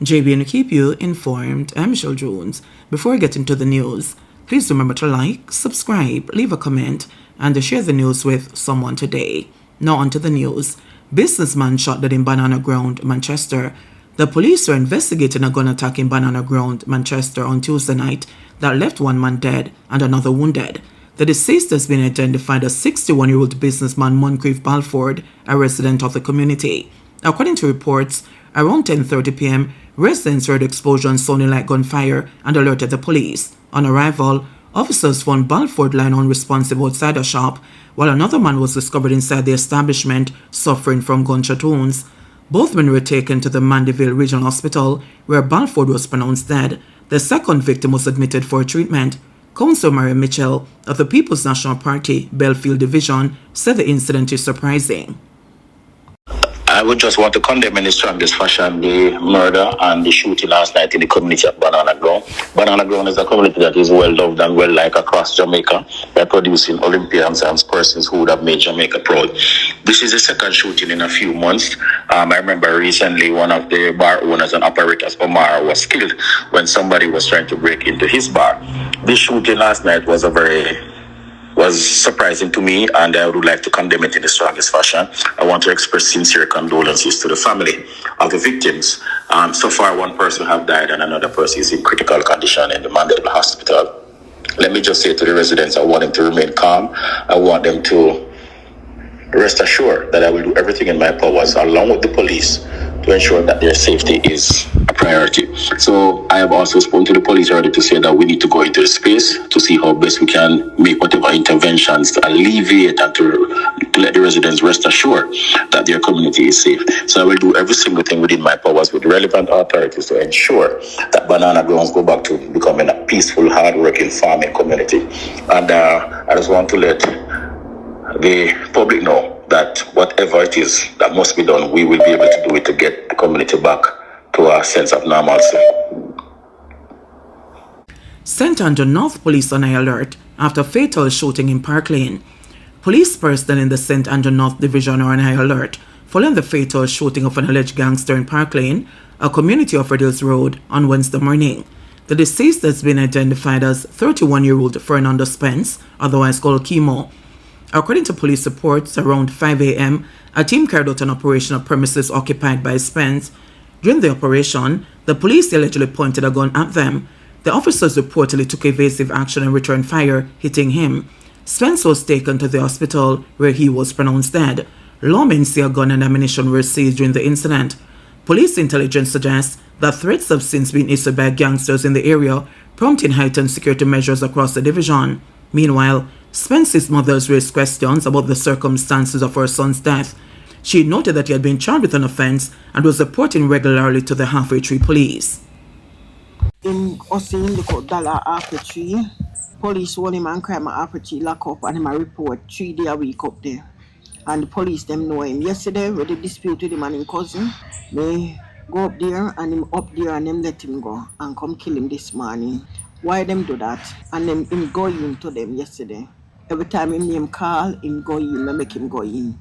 JBNN keep you informed. I'm Michelle Jones. Before I get into the news, please remember to like, subscribe, leave a comment, and share the news with someone today. Now on to the news. Businessman shot dead in Banana Ground, Manchester. The police are investigating a gun attack in Banana Ground, Manchester on Tuesday night that left one man dead and another wounded. The deceased has been identified as 61-year-old businessman Moncrief Balford, a resident of the community. According to reports, around 10:30 p.m., residents heard explosions sounding like gunfire and alerted the police. On arrival, officers found Balford lying unresponsive outside a shop, while another man was discovered inside the establishment suffering from gunshot wounds. Both men were taken to the Mandeville Regional Hospital, where Balford was pronounced dead. The second victim was admitted for treatment. Councillor Mary Mitchell of the People's National Party, Belfield Division, said the incident is surprising. I would just want to condemn in the strongest fashion the murder and the shooting last night in the community of Banana Ground. Banana Ground is a community that is well loved and well liked across Jamaica by producing Olympians and persons who would have made Jamaica proud. This is the second shooting in a few months. I remember recently one of the bar owners and operators, Omar, was killed when somebody was trying to break into his bar. This shooting last night was surprising to me, and I would like to condemn it in the strongest fashion. I want to express sincere condolences to the family of the victims. So far, one person has died and another person is in critical condition in the Mandeville Hospital. Let me just say to the residents, I want them to remain calm. I want them to rest assured that I will do everything in my powers, along with the police, to ensure that their safety is a priority. So I have also spoken to the police already to say that we need to go into the space to see how best we can make whatever interventions to alleviate and to let the residents rest assured that their community is safe. So I will do every single thing within my powers with relevant authorities to ensure that Banana Grounds go back to becoming a peaceful, hard-working farming community. And I just want to let the public know that whatever it is that must be done, we will be able to do it to get the community back to a sense of normalcy. St. Andrew North Police on high alert after fatal shooting in Park Lane. Police personnel in the St. Andrew North Division are on high alert following the fatal shooting of an alleged gangster in Park Lane, a community of Red Hills Road, on Wednesday morning. The deceased has been identified as 31-year-old Fernando Spence, otherwise called Chemo. According to police reports, around 5 a.m., a team carried out an operation at premises occupied by Spence. During the operation, the police allegedly pointed a gun at them. The officers reportedly took evasive action and returned fire, hitting him. Spence was taken to the hospital, where he was pronounced dead. Lawmen say a gun and ammunition were seized during the incident. Police intelligence suggests that threats have since been issued by gangsters in the area, prompting heightened security measures across the division. Meanwhile, Spence's mother raised questions about the circumstances of her son's death. She noted that he had been charged with an offense and was reporting regularly to the Halfway Tree police. In INDECOM dollar Halfway Tree, police hold him and crime at Halfway Tree lock up and him a report 3 days a week up there. And the police them know him. Yesterday, with the dispute with him and his cousin, they go up there and him up there and them let him go and come kill him this morning. Why them do that? And then him go in to them yesterday. Every time him name call, him go in, I make him go in.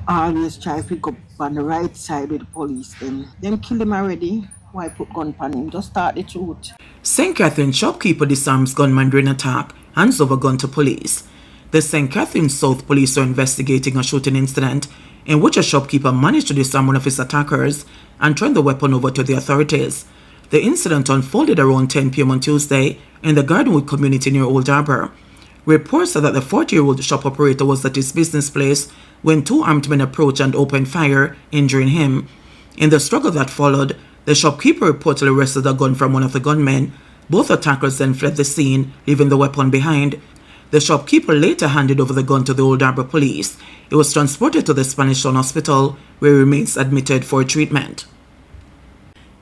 Always try to pick up on the right side with the police. Them kill him already. Why put gun on him? Just start the truth. St. Catherine Shopkeeper disarms gunman during attack, hands over gun to police. The St. Catherine South police are investigating a shooting incident in which a shopkeeper managed to disarm one of his attackers and turn the weapon over to the authorities. The incident unfolded around 10 p.m. on Tuesday in the Gardenwood community near Old Harbour. Reports said that the 40-year-old shop operator was at his business place when two armed men approached and opened fire, injuring him. In the struggle that followed, the shopkeeper reportedly wrested a gun from one of the gunmen. Both attackers then fled the scene, leaving the weapon behind. The shopkeeper later handed over the gun to the Old Harbour police. It was transported to the Spanish Town Hospital, where he remains admitted for treatment.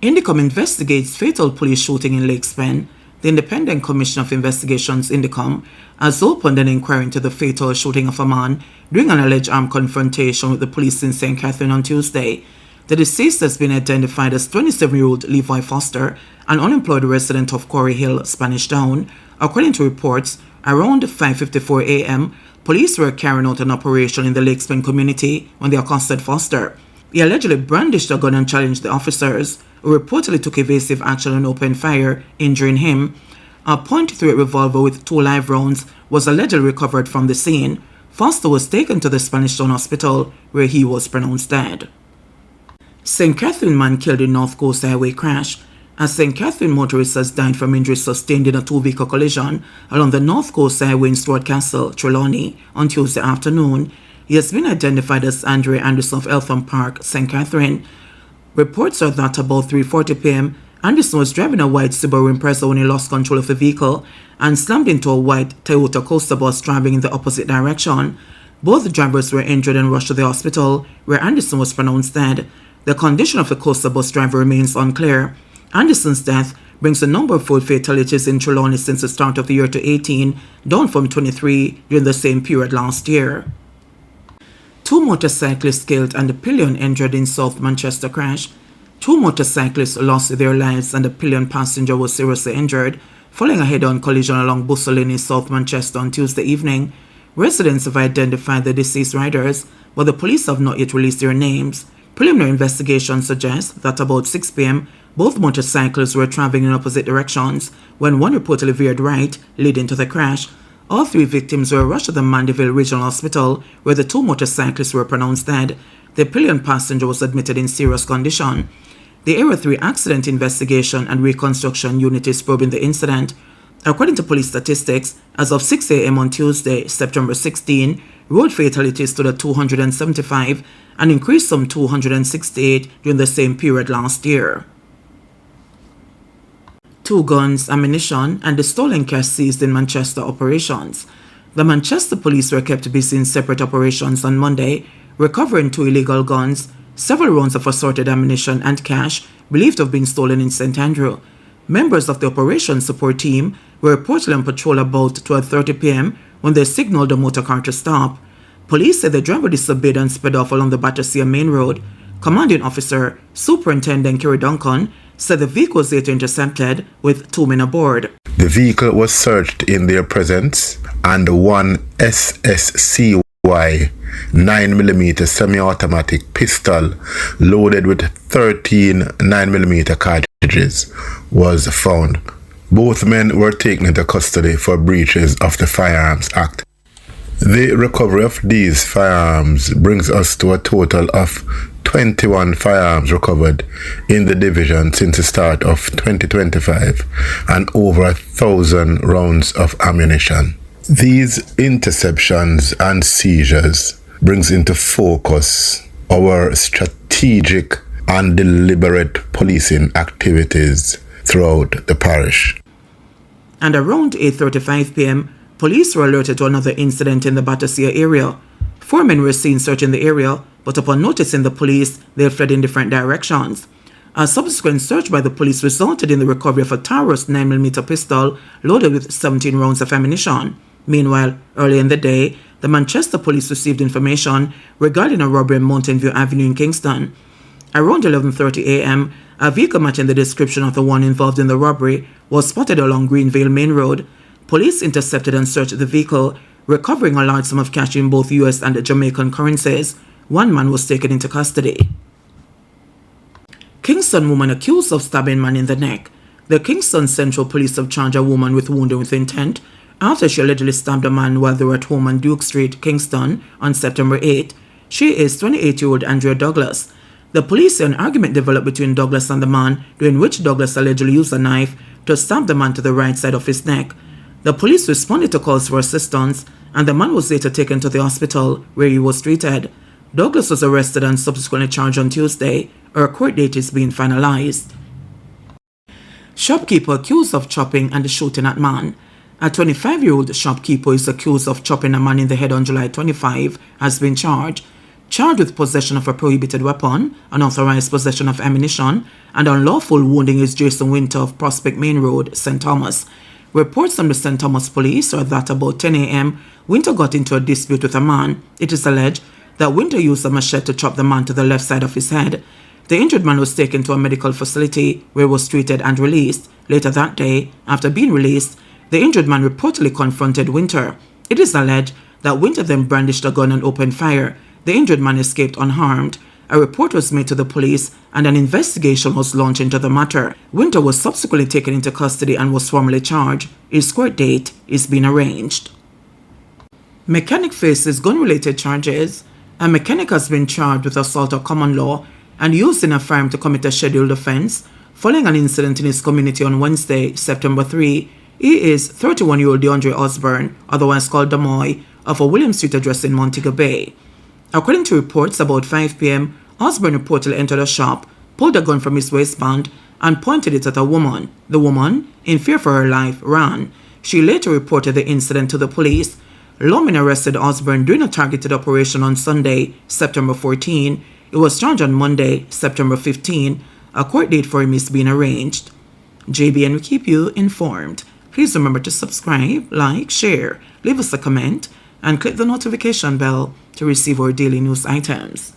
INDECOM investigates fatal police shooting in Lake Spen. The Independent Commission of Investigations, INDECOM, has opened an inquiry into the fatal shooting of a man during an alleged armed confrontation with the police in St. Catherine on Tuesday. The deceased has been identified as 27-year-old Levi Foster, an unemployed resident of Quarry Hill, Spanish Town. According to reports, around 5:54 a.m., police were carrying out an operation in the Lake Spen community when they accosted Foster. He allegedly brandished a gun and challenged the officers. who reportedly took evasive action and opened fire, injuring him. A .38 revolver with 2 live rounds was allegedly recovered from the scene. Foster was taken to the Spanish Town Hospital, where he was pronounced dead. St. Catherine man killed in North Coast Highway crash. A St. Catherine motorist has died from injuries sustained in a 2-vehicle collision along the North Coast Highway in Stewart Castle, Trelawney, on Tuesday afternoon. He has been identified as Andre Anderson of Eltham Park, St. Catherine. Reports are that about 3:40 p.m., Anderson was driving a white Subaru Impreza when he lost control of the vehicle and slammed into a white Toyota Coaster bus driving in the opposite direction. Both drivers were injured and rushed to the hospital, where Anderson was pronounced dead. The condition of the coaster bus driver remains unclear. Anderson's death brings the number of road fatalities in Trelawney since the start of the year to 18, down from 23 during the same period last year. 2 motorcyclists killed and a pillion injured in South Manchester crash. 2 motorcyclists lost their lives and a pillion passenger was seriously injured following a head-on collision along Bussell Lane in South Manchester on Tuesday evening. Residents have identified the deceased riders, but the police have not yet released their names. Preliminary investigation suggests that about 6 p.m., both motorcyclists were traveling in opposite directions when one reportedly veered right, leading to the crash. All 3 victims were rushed to the Mandeville Regional Hospital, where the 2 motorcyclists were pronounced dead. The pillion passenger was admitted in serious condition. The Area 3 Accident Investigation and Reconstruction Unit is probing the incident. According to police statistics, as of 6 a.m. on Tuesday, September 16, road fatalities stood at 275 and increased from 268 during the same period last year. 2 guns, ammunition, and the stolen cash seized in Manchester operations. The Manchester police were kept busy in separate operations on Monday, recovering 2 illegal guns, several rounds of assorted ammunition and cash believed to have been stolen in St. Andrew. Members of the operation support team were reportedly on patrol about 12:30 p.m. when they signaled the motor car to stop. Police said the driver disobeyed and sped off along the Battersea Main Road. Commanding Officer Superintendent Kerry Duncan said the vehicle was later intercepted with 2 men aboard. The vehicle was searched in their presence and one SSCY 9mm semi-automatic pistol loaded with 13 9mm cartridges was found. Both men were taken into custody for breaches of the Firearms Act. The recovery of these firearms brings us to a total of 21 firearms recovered in the division since the start of 2025 and over 1,000 rounds of ammunition. These interceptions and seizures brings into focus our strategic and deliberate policing activities throughout the parish. And around 8:35 p.m., police were alerted to another incident in the Battersea area. 4 men were seen searching the area, but upon noticing the police, they fled in different directions. A subsequent search by the police resulted in the recovery of a Taurus 9mm pistol loaded with 17 rounds of ammunition. Meanwhile, early in the day, the Manchester police received information regarding a robbery on Mountain View Avenue in Kingston. Around 11:30 a.m., a vehicle matching the description of the one involved in the robbery was spotted along Greenvale Main Road. Police intercepted and searched the vehicle, recovering a large sum of cash in both US and Jamaican currencies. 1 man was taken into custody. Kingston woman accused of stabbing man in the neck. The Kingston Central Police have charged a woman with wounding with intent after she allegedly stabbed a man while they were at home on Duke Street, Kingston, on September 8. She is 28-year-old Andrea Douglas. The police say an argument developed between Douglas and the man, during which Douglas allegedly used a knife to stab the man to the right side of his neck. The police responded to calls for assistance, and the man was later taken to the hospital, where he was treated. Douglas was arrested and subsequently charged on Tuesday. Her court date is being finalized. Shopkeeper accused of chopping and shooting at man. A 25-year-old shopkeeper is accused of chopping a man in the head on July 25 has been charged with possession of a prohibited weapon, unauthorized possession of ammunition, and unlawful wounding is Jason Winter of Prospect Main Road, St. Thomas. Reports from the St. Thomas police are that about 10 a.m., Winter got into a dispute with a man. It is alleged that Winter used a machete to chop the man to the left side of his head. The injured man was taken to a medical facility where he was treated and released. Later that day, after being released, the injured man reportedly confronted Winter. It is alleged that Winter then brandished a gun and opened fire. The injured man escaped unharmed. A report was made to the police and an investigation was launched into the matter. Winter was subsequently taken into custody and was formally charged. His court date is being arranged. Mechanic faces gun-related charges. A mechanic has been charged with assault of common law and using a firearm to commit a scheduled offense following an incident in his community on Wednesday, September 3. He is 31-year-old DeAndre Osborne, otherwise called Damoy, of a William Street address in Montego Bay. According to reports, about 5 p.m., Osborne reportedly entered a shop, pulled a gun from his waistband, and pointed it at a woman. The woman, in fear for her life, ran. She later reported the incident to the police. Lawmen arrested Osborne during a targeted operation on Sunday, September 14. It was charged on Monday, September 15. A court date for him is being arranged. JBN will keep you informed. Please remember to subscribe, like, share, leave us a comment, and click the notification bell to receive our daily news items.